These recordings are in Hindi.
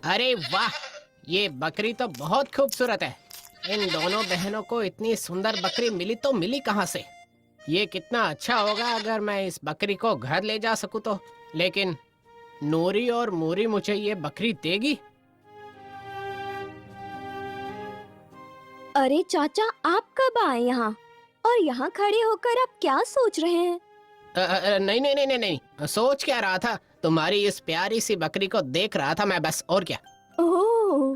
अरे वाह, ये बकरी तो बहुत खूबसूरत है। इन दोनों बहनों को इतनी सुंदर बकरी मिली तो मिली कहाँ से? ये कितना अच्छा होगा अगर मैं इस बकरी को घर ले जा सकूं तो। लेकिन नूरी और मूरी मुझे ये बकरी देगी? अरे चाचा, आप कब आए यहाँ? और यहाँ खड़े होकर आप क्या सोच रहे हैं? नहीं नहीं नहीं नहीं नहीं, सोच क्या रहा था, तुम्हारी इस प्यारी सी बकरी को देख रहा था मैं, बस। और क्या? ओह,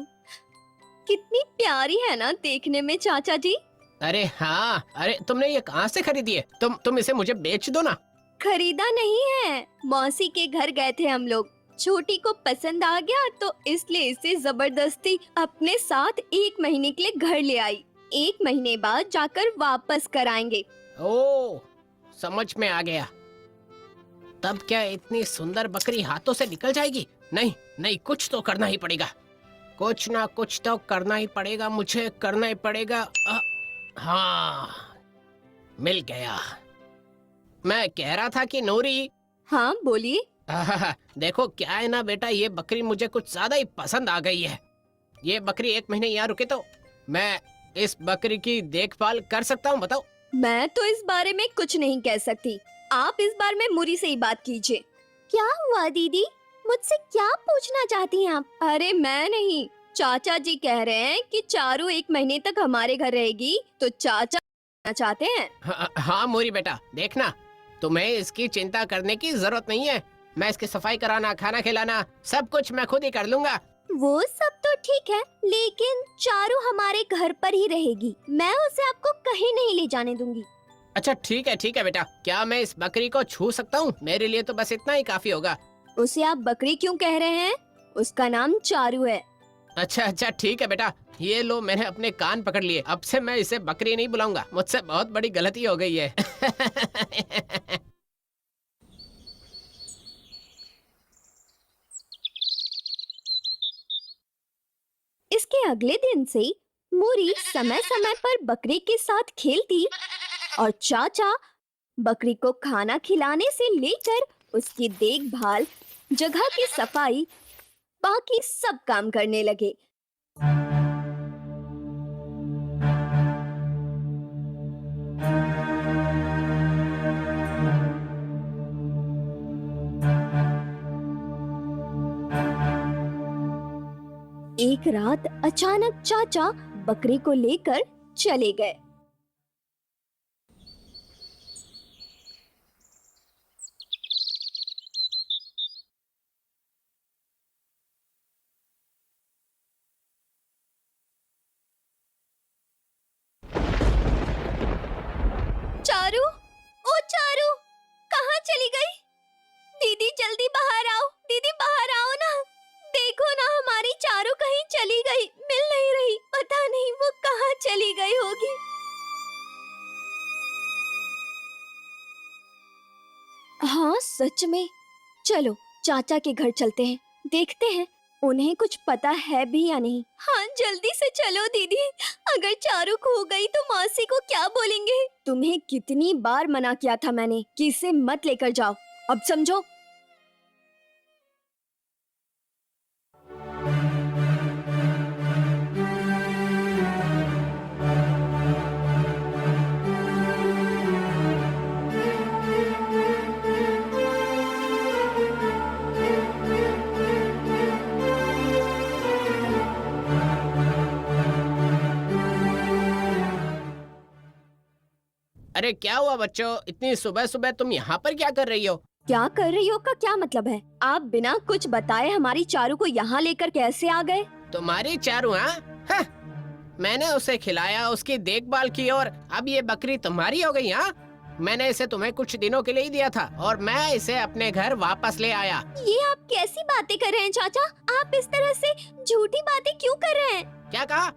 कितनी प्यारी है ना देखने में चाचा जी। अरे हाँ, अरे तुमने ये कहाँ से खरीदी है? तुम इसे मुझे बेच दो ना। खरीदा नहीं है, मौसी के घर गए थे हम लोग। छोटी को पसंद आ गया तो इसलिए इसे जबरदस्ती अपने साथ 1 महीने के लिए घर ले आई। 1 महीने बाद जाकर वापस कराएंगे। ओ, समझ में आ गया। तब क्या इतनी सुंदर बकरी हाथों से निकल जाएगी? नहीं नहीं, कुछ तो करना ही पड़ेगा। कुछ ना कुछ तो करना ही पड़ेगा, मुझे करना ही पड़ेगा। हाँ, मिल गया। मैं कह रहा था कि नूरी। हाँ बोलिए। देखो क्या है ना बेटा, ये बकरी मुझे कुछ ज्यादा ही पसंद आ गई है। ये बकरी 1 महीने यहाँ रुके तो मैं इस बकरी की देखभाल कर सकता हूँ, बताओ। मैं तो इस बारे में कुछ नहीं कह सकती। आप इस बार में मुरी से ही बात कीजिए। क्या हुआ दीदी? मुझसे क्या पूछना चाहती हैं आप? अरे मैं नहीं, चाचा जी कह रहे हैं कि चारू 1 महीने तक हमारे घर रहेगी, तो चाचा चाहते हैं। हाँ मोरी बेटा, देखना, तुम्हें इसकी चिंता करने की जरूरत नहीं है। मैं इसकी सफाई कराना, खाना खिलाना, सब कुछ मैं खुद ही कर लूंगा। वो सब तो ठीक है, लेकिन चारू हमारे घर पर ही रहेगी। मैं उसे आपको कहीं नहीं ले जाने दूंगी। अच्छा ठीक है बेटा, क्या मैं इस बकरी को छू सकता हूँ? मेरे लिए तो बस इतना ही काफी होगा। उसे आप बकरी क्यों कह रहे हैं? उसका नाम चारू है। अच्छा ठीक है बेटा, ये लो, मैंने अपने कान पकड़ लिए। अब से मैं इसे बकरी नहीं बुलाऊंगा, मुझसे बहुत बड़ी गलती हो गई है। इसके अगले दिन से मूरी समय समय पर बकरी के साथ खेलती और चाचा बकरी को खाना खिलाने से लेकर उसकी देखभाल, जगह की सफाई, बाकी सब काम करने लगे। एक रात अचानक चाचा बकरी को लेकर चले गए। चारू, ओ चारू, कहाँ चली गई? दीदी जल्दी बाहर आओ, दीदी बाहर आओ ना। देखो ना, हमारी चारू कहीं चली गई, मिल नहीं रही। पता नहीं वो कहाँ चली गई होगी। हाँ सच में। चलो चाचा के घर चलते हैं, देखते हैं उन्हें कुछ पता है भी या नहीं। हाँ जल्दी से चलो दीदी, अगर चारू खो गई तो मौसी को क्या बोलेंगे? तुम्हें कितनी बार मना किया था मैंने कि इसे मत लेकर जाओ, अब समझो। अरे क्या हुआ बच्चों, इतनी सुबह सुबह तुम यहाँ पर क्या कर रही हो? क्या कर रही हो का क्या मतलब है? आप बिना कुछ बताए हमारी चारू को यहाँ लेकर कैसे आ गए? तुम्हारी चारू? हाँ, मैंने उसे खिलाया, उसकी देखभाल की, और अब ये बकरी तुम्हारी हो गई? हाँ, मैंने इसे तुम्हें कुछ दिनों के लिए ही दिया था और मैं इसे अपने घर वापस ले आया। ये आप कैसी बातें कर रहे हैं चाचा? आप इस तरह से झूठी बातें क्यों कर रहे हैं? क्या कहा?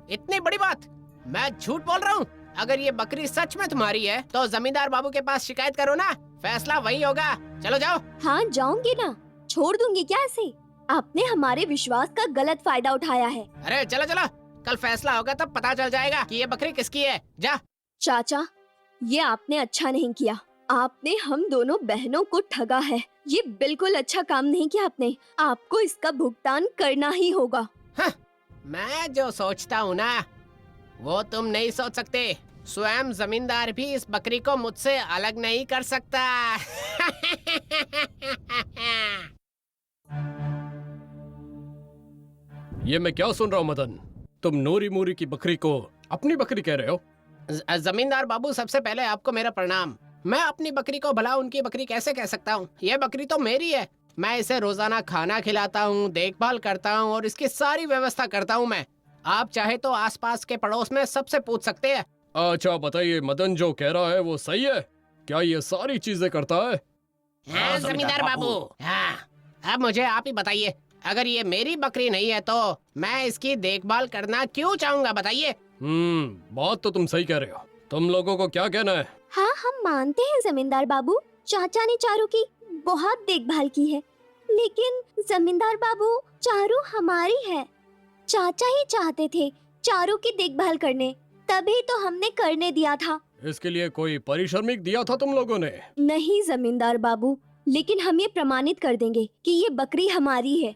इतनी बड़ी बात? मैं झूठ बोल रहा हूँ? अगर ये बकरी सच में तुम्हारी है तो जमींदार बाबू के पास शिकायत करो ना, फैसला वही होगा। चलो जाओ। हाँ जाऊंगी ना, छोड़ दूंगी क्या ऐसे? आपने हमारे विश्वास का गलत फायदा उठाया है। अरे चलो चलो, कल फैसला होगा तब पता चल जाएगा कि ये बकरी किसकी है। जा। चाचा, ये आपने अच्छा नहीं किया। आपने हम दोनों बहनों को ठगा है। ये बिल्कुल अच्छा काम नहीं किया आपने। आपको इसका भुगतान करना ही होगा। मैं जो सोचता हूँ ना, वो तुम नहीं सोच सकते। स्वयं जमींदार भी इस बकरी को मुझसे अलग नहीं कर सकता। ये मैं क्या सुन रहा हूँ मदन? तुम नूरी मूरी की बकरी को अपनी बकरी कह रहे हो? जमींदार बाबू, सबसे पहले आपको मेरा प्रणाम। मैं अपनी बकरी को भला उनकी बकरी कैसे कह सकता हूँ? ये बकरी तो मेरी है। मैं इसे रोजाना खाना खिलाता हूँ, देखभाल करता हूँ और इसकी सारी व्यवस्था करता हूँ मैं। आप चाहे तो आसपास के पड़ोस में सबसे पूछ सकते हैं। अच्छा बताइए, मदन जो कह रहा है वो सही है? क्या ये सारी चीजें करता है? हाँ जमींदार बाबू, हाँ। अब मुझे आप ही बताइए, अगर ये मेरी बकरी नहीं है तो मैं इसकी देखभाल करना क्यों चाहूँगा, बताइए। बात तो तुम सही कह रहे हो। तुम लोगों को क्या कहना है? हाँ, हम मानते हैं जमींदार बाबू, चाचा ने चारू की बहुत देखभाल की है, लेकिन जमींदार बाबू, चारू हमारी है। चाचा ही चाहते थे चारू की देखभाल करने, तभी तो हमने करने दिया था। इसके लिए कोई पारिश्रमिक दिया था तुम लोगों ने? नहीं जमींदार बाबू, लेकिन हम ये प्रमाणित कर देंगे कि ये बकरी हमारी है।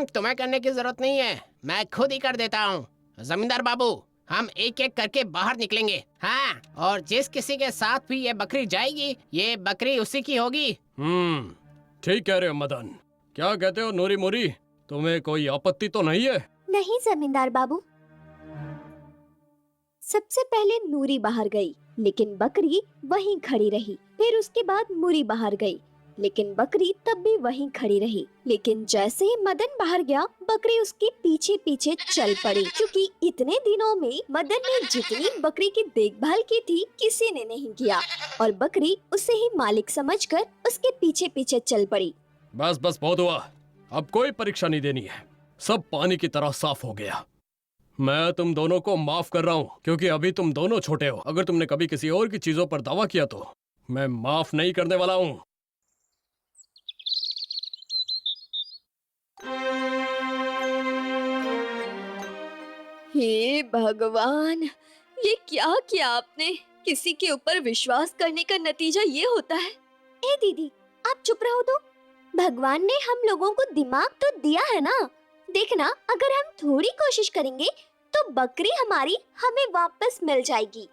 तुम्हें करने की जरूरत नहीं है, मैं खुद ही कर देता हूँ। जमींदार बाबू, हम एक एक करके बाहर निकलेंगे। हाँ, और जिस किसी के साथ भी ये बकरी जाएगी, ये बकरी उसी की होगी। ठीक कह रहे हो मदन। क्या कहते हो नूरी मूरी, तुम्हें कोई आपत्ति तो नहीं है? नहीं जमींदार बाबू। सबसे पहले नूरी बाहर गई, लेकिन बकरी वहीं खड़ी रही। फिर उसके बाद मूरी बाहर गई, लेकिन बकरी तब भी वहीं खड़ी रही। लेकिन जैसे ही मदन बाहर गया, बकरी उसके पीछे पीछे चल पड़ी, क्योंकि इतने दिनों में मदन ने जितनी बकरी की देखभाल की थी, किसी ने नहीं किया, और बकरी उसे ही मालिक समझकर उसके पीछे पीछे चल पड़ी। बस बस बहुत हुआ, अब कोई परीक्षा नहीं देनी है। सब पानी की तरह साफ हो गया। मैं तुम दोनों को माफ कर रहा हूँ, क्योंकि अभी तुम दोनों छोटे हो। अगर तुमने कभी किसी और की चीजों पर दावा किया तो मैं माफ नहीं करने वाला हूँ। हे भगवान, ये क्या किया आपने? किसी के ऊपर विश्वास करने का नतीजा ये होता है। ए दीदी, आप चुप रहो तो। भगवान ने हम लोगों को दिमाग तो दिया है ना। देखना, अगर हम थोड़ी कोशिश करेंगे तो बकरी हमारी हमें वापस मिल जाएगी।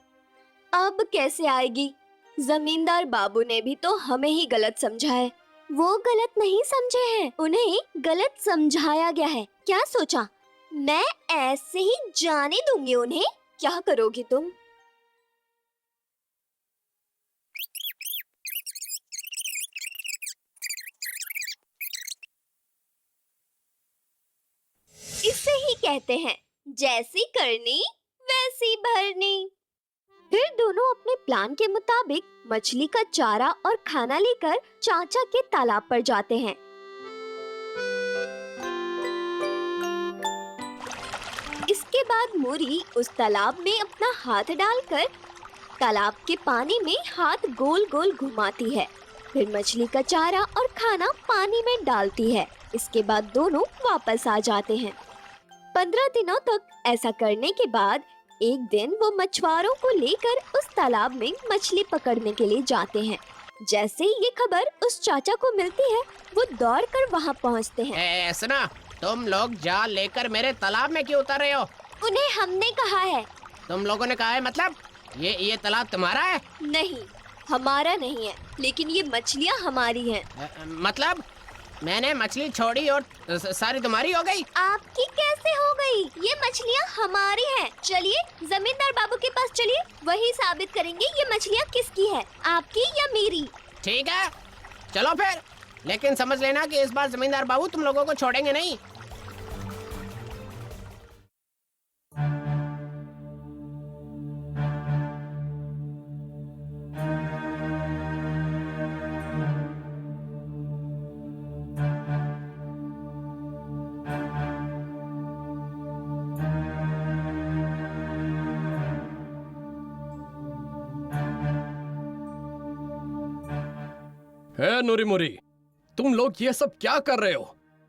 अब कैसे आएगी? जमींदार बाबू ने भी तो हमें ही गलत समझा है। वो गलत नहीं समझे हैं, उन्हें गलत समझाया गया है। क्या सोचा? मैं ऐसे ही जाने दूंगी उन्हें? क्या करोगी तुम? इसे ही कहते हैं जैसी करनी वैसी भरनी। फिर दोनों अपने प्लान के मुताबिक मछली का चारा और खाना लेकर चाचा के तालाब पर जाते हैं। इसके बाद मूरी उस तालाब में अपना हाथ डालकर तालाब के पानी में हाथ गोल गोल घुमाती है। फिर मछली का चारा और खाना पानी में डालती है। इसके बाद दोनों वापस आ जाते हैं। 15 दिनों तक ऐसा करने के बाद एक दिन वो मछुआरों को लेकर उस तालाब में मछली पकड़ने के लिए जाते हैं। जैसे ही ये खबर उस चाचा को मिलती है, वो दौड़कर वहाँ पहुँचते हैं। सुनो, तुम लोग जाल लेकर मेरे तालाब में क्यों उतर रहे हो? उन्हें हमने कहा है। तुम लोगों ने कहा है मतलब? ये तालाब तुम्हारा है? नहीं, हमारा नहीं है, लेकिन ये मछलियाँ हमारी हैं। मतलब मैंने मछली छोड़ी और सारी तुम्हारी हो गई? आपकी कैसे हो गई? ये मछलियाँ हमारी हैं। चलिए जमींदार बाबू के पास चलिए, वही साबित करेंगे ये मछलियाँ किसकी है, आपकी या मेरी। ठीक है, चलो फिर, लेकिन समझ लेना कि इस बार जमींदार बाबू तुम लोगों को छोड़ेंगे नहीं। है नूरी मुरी, तुम लोग ये सब क्या कर रहे हो?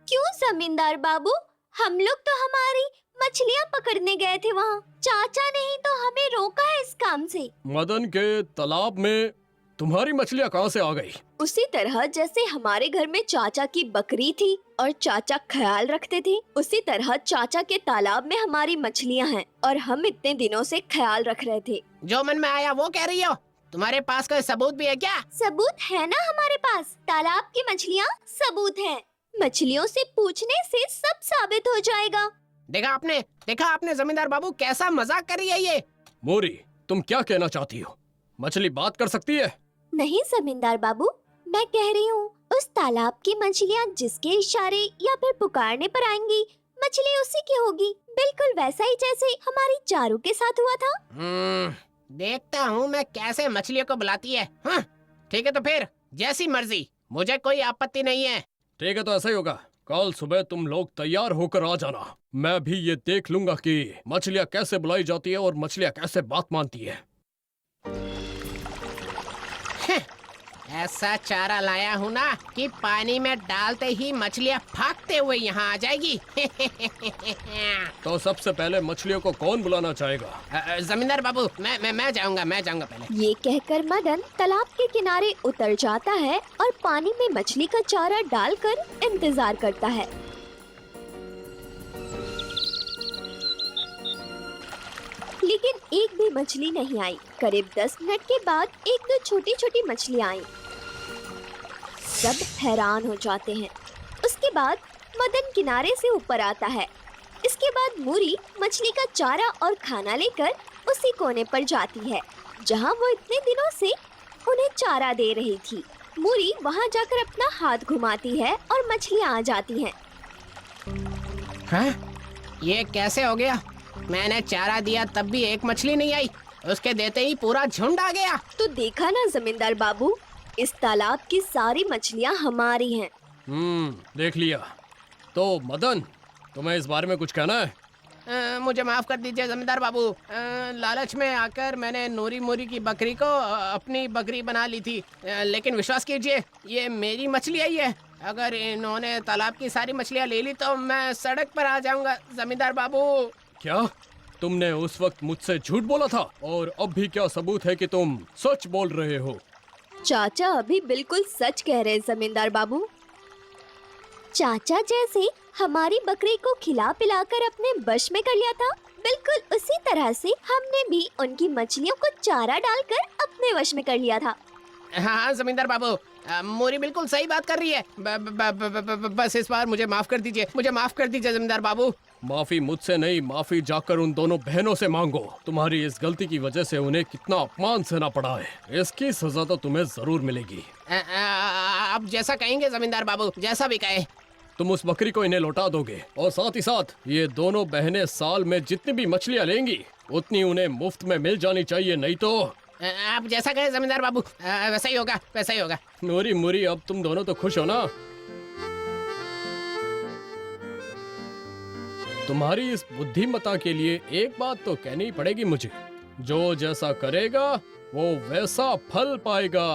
क्यों जमींदार बाबू? हम लोग तो हमारी मछलियाँ पकड़ने गए थे वहाँ। चाचा ने ही तो हमें रोका है इस काम से। मदन के तालाब में तुम्हारी मछलियाँ कहाँ से आ गई? उसी तरह जैसे हमारे घर में चाचा की बकरी थी और चाचा ख्याल रखते थे, उसी तरह चाचा के तालाब में हमारी मछलियाँ हैं और हम इतने दिनों से ख्याल रख रहे थे। जो मन में आया वो कह रही हो? तुम्हारे पास कोई सबूत भी है क्या? सबूत है ना हमारे पास। तालाब की मछलियाँ सबूत है। मछलियों से पूछने से सब साबित हो जाएगा। देखा आपने जमींदार बाबू कैसा मजाक कर रही है ये। मोरी, तुम क्या कहना चाहती हो? मछली बात कर सकती है? नहीं जमींदार बाबू, मैं कह रही हूँ उस तालाब की मछलियाँ जिसके इशारे या फिर पुकारने पर आएंगी, मछली उसी की होगी, बिल्कुल वैसा ही जैसे हमारी चारू के साथ हुआ था। देखता हूँ मैं कैसे मछलियों को बुलाती है। हाँ, ठीक है तो फिर जैसी मर्जी, मुझे कोई आपत्ति नहीं है। ठीक है तो ऐसा ही होगा। कल सुबह तुम लोग तैयार होकर आ जाना। मैं भी ये देख लूंगा कि मछलियाँ कैसे बुलाई जाती है और मछलियाँ कैसे बात मानती है। ऐसा चारा लाया हूँ ना कि पानी में डालते ही मछलियाँ भागते हुए यहाँ आ जाएगी। तो सबसे पहले मछलियों को कौन बुलाना चाहेगा? जमींदार बाबू, मैं जाऊंगा पहले। ये कहकर मदन तालाब के किनारे उतर जाता है और पानी में मछली का चारा डालकर इंतजार करता है। लेकिन एक भी मछली नहीं आई। करीब 10 मिनट के बाद एक दो छोटी छोटी मछलियाँ आई। सब हैरान हो जाते हैं। उसके बाद मदन किनारे से ऊपर आता है। इसके बाद मूरी मछली का चारा और खाना लेकर उसी कोने पर जाती है जहाँ वो इतने दिनों से उन्हें चारा दे रही थी। मूरी वहाँ जाकर अपना हाथ घुमाती है और मछलियाँ आ जाती हैं। हाँ? ये कैसे हो गया? मैंने चारा दिया तब भी एक मछली नहीं आई, उसके देते ही पूरा झुंड आ गया। तो देखा ना जमींदार बाबू, इस तालाब की सारी मछलियाँ हमारी हैं। देख लिया। तो मदन, तुम्हें इस बारे में कुछ कहना है? मुझे माफ कर दीजिए जमींदार बाबू। लालच में आकर मैंने नूरी मूरी की बकरी को अपनी बकरी बना ली थी, लेकिन विश्वास कीजिए ये मेरी मछली आई है। अगर इन्होंने तालाब की सारी मछलियाँ ले ली तो मैं सड़क पर आ जाऊंगा जमींदार बाबू। क्या तुमने उस वक्त मुझसे झूठ बोला था? और अब भी क्या सबूत है कि तुम सच बोल रहे हो? चाचा अभी बिल्कुल सच कह रहे हैं जमींदार बाबू। चाचा जैसे हमारी बकरी को खिला पिलाकर अपने वश में कर लिया था, बिल्कुल उसी तरह से हमने भी उनकी मछलियों को चारा डालकर अपने वश में कर लिया था। हाँ जमींदार बाबू, मोरी बिल्कुल सही बात कर रही है। बस इस बार मुझे माफ कर दीजिए, मुझे माफ कर दीजिए जमींदार बाबू। माफी मुझसे नहीं, माफी जाकर उन दोनों बहनों से मांगो। तुम्हारी इस गलती की वजह से उन्हें कितना अपमान सहना पड़ा है। इसकी सजा तो तुम्हें जरूर मिलेगी। आप जैसा कहेंगे जमींदार बाबू, जैसा भी कहे। तुम उस बकरी को इन्हें लौटा दोगे और साथ ही साथ ये दोनों बहनें साल में जितनी भी मछलियाँ लेंगी उतनी उन्हें मुफ्त में मिल जानी चाहिए, नहीं तो। आप जैसा कहे जमींदार बाबू, वैसा ही होगा, वैसा ही होगा। नूरी मुरी, अब तुम दोनों तो खुश हो ना? तुम्हारी इस बुद्धिमत्ता के लिए एक बात तो कहनी पड़ेगी मुझे, जो जैसा करेगा वो वैसा फल पाएगा।